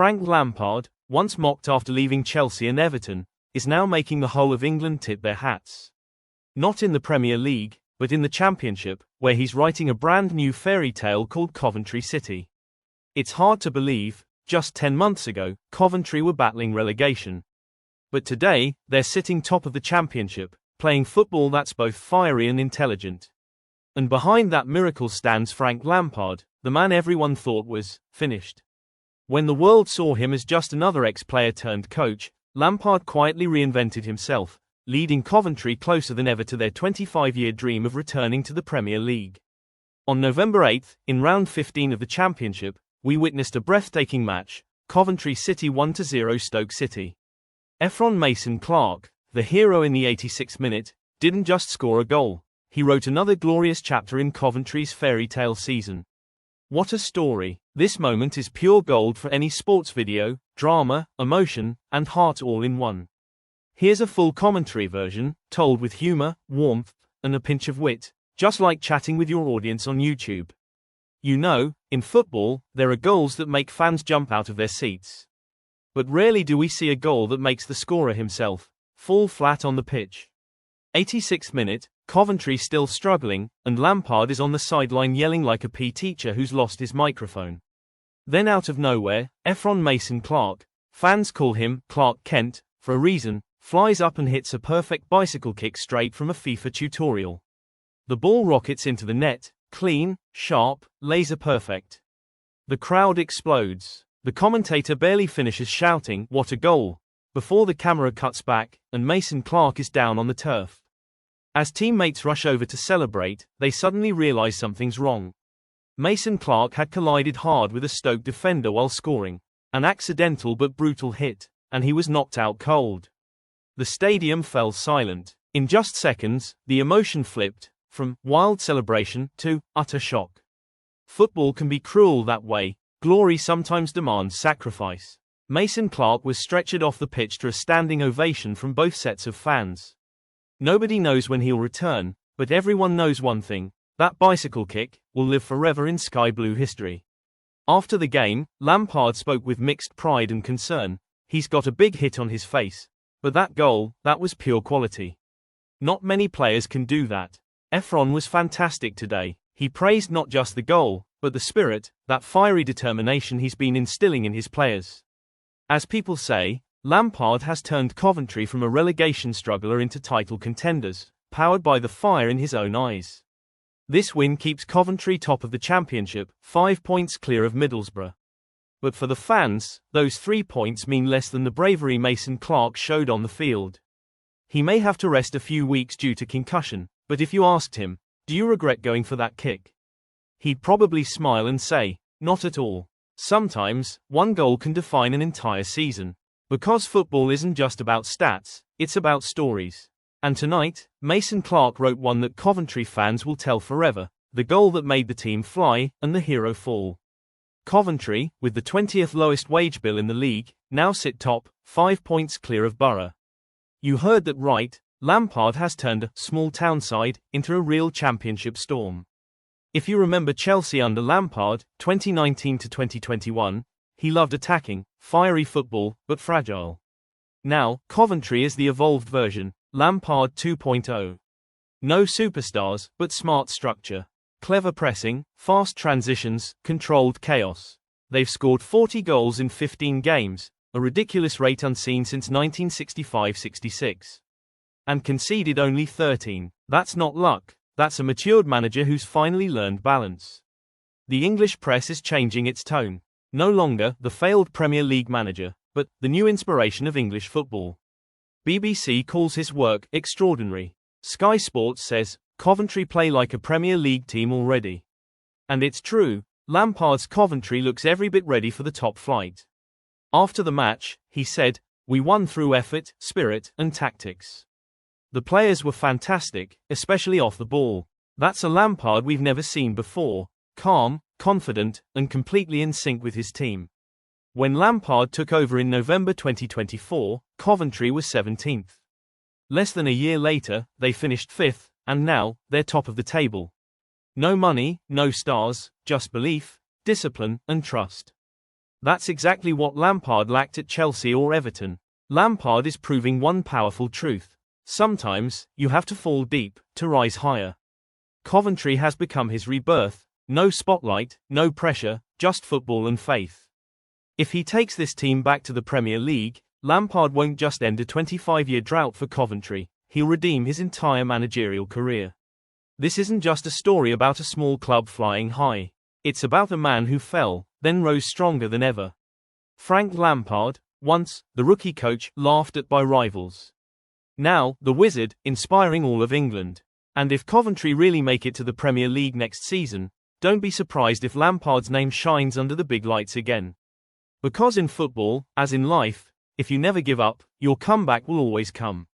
Frank Lampard, once mocked after leaving Chelsea and Everton, is now making the whole of England tip their hats. Not in the Premier League, but in the Championship, where he's writing a brand new fairy tale called Coventry City. It's hard to believe, just 10 months ago, Coventry were battling relegation. But today, they're sitting top of the Championship, playing football that's both fiery and intelligent. And behind that miracle stands Frank Lampard, the man everyone thought was finished. When the world saw him as just another ex-player turned coach, Lampard quietly reinvented himself, leading Coventry closer than ever to their 25-year dream of returning to the Premier League. On November 8, in round 15 of the Championship, we witnessed a breathtaking match. Coventry City 1-0 Stoke City. Ephron Mason-Clark, the hero in the 86th minute, didn't just score a goal. He wrote another glorious chapter in Coventry's fairy tale season. What a story. This moment is pure gold for any sports video, drama, emotion, and heart all in one. Here's a full commentary version, told with humor, warmth, and a pinch of wit, just like chatting with your audience on YouTube. You know, in football, there are goals that make fans jump out of their seats. But rarely do we see a goal that makes the scorer himself fall flat on the pitch. 86th minute, Coventry still struggling, and Lampard is on the sideline yelling like a PE teacher who's lost his microphone. Then out of nowhere, Ephron Mason-Clark, fans call him Clark Kent, for a reason, flies up and hits a perfect bicycle kick straight from a FIFA tutorial. The ball rockets into the net, clean, sharp, laser perfect. The crowd explodes. The commentator barely finishes shouting, "What a goal!" before the camera cuts back, and Mason-Clark is down on the turf. As teammates rush over to celebrate, they suddenly realize something's wrong. Mason-Clark had collided hard with a Stoke defender while scoring, an accidental but brutal hit, and he was knocked out cold. The stadium fell silent. In just seconds, the emotion flipped, from wild celebration to utter shock. Football can be cruel that way. Glory sometimes demands sacrifice. Mason-Clark was stretchered off the pitch to a standing ovation from both sets of fans. Nobody knows when he'll return, but everyone knows one thing: that bicycle kick will live forever in sky blue history. After the game, Lampard spoke with mixed pride and concern. He's got a big hit on his face. But that goal, that was pure quality. Not many players can do that. Ephron was fantastic today. He praised not just the goal, but the spirit, that fiery determination he's been instilling in his players. As people say, Lampard has turned Coventry from a relegation struggler into title contenders, powered by the fire in his own eyes. This win keeps Coventry top of the Championship, 5 points clear of Middlesbrough. But for the fans, those 3 points mean less than the bravery Mason-Clark showed on the field. He may have to rest a few weeks due to concussion, but if you asked him, "Do you regret going for that kick?" he'd probably smile and say, "Not at all." Sometimes, one goal can define an entire season. Because football isn't just about stats, it's about stories. And tonight, Mason-Clark wrote one that Coventry fans will tell forever: the goal that made the team fly, and the hero fall. Coventry, with the 20th lowest wage bill in the league, now sit top, 5 points clear of Borough. You heard that right, Lampard has turned a small town side into a real Championship storm. If you remember Chelsea under Lampard, 2019 to 2021, he loved attacking, fiery football, but fragile. Now, Coventry is the evolved version, Lampard 2.0. No superstars, but smart structure. Clever pressing, fast transitions, controlled chaos. They've scored 40 goals in 15 games, a ridiculous rate unseen since 1965-66. And conceded only 13. That's not luck, that's a matured manager who's finally learned balance. The English press is changing its tone. No longer the failed Premier League manager, but the new inspiration of English football. BBC calls his work extraordinary. Sky Sports says, Coventry play like a Premier League team already. And it's true, Lampard's Coventry looks every bit ready for the top flight. After the match, he said, "We won through effort, spirit, and tactics. The players were fantastic, especially off the ball. That's a Lampard we've never seen before, calm, confident, and completely in sync with his team." When Lampard took over in November 2024, Coventry was 17th. Less than a year later, they finished 5th, and now, they're top of the table. No money, no stars, just belief, discipline, and trust. That's exactly what Lampard lacked at Chelsea or Everton. Lampard is proving one powerful truth. Sometimes, you have to fall deep, to rise higher. Coventry has become his rebirth. No spotlight, no pressure, just football and faith. If he takes this team back to the Premier League, Lampard won't just end a 25-year drought for Coventry, he'll redeem his entire managerial career. This isn't just a story about a small club flying high. It's about a man who fell, then rose stronger than ever. Frank Lampard, once the rookie coach laughed at by rivals. Now, the wizard, inspiring all of England. And if Coventry really make it to the Premier League next season, don't be surprised if Lampard's name shines under the big lights again. Because in football, as in life, if you never give up, your comeback will always come.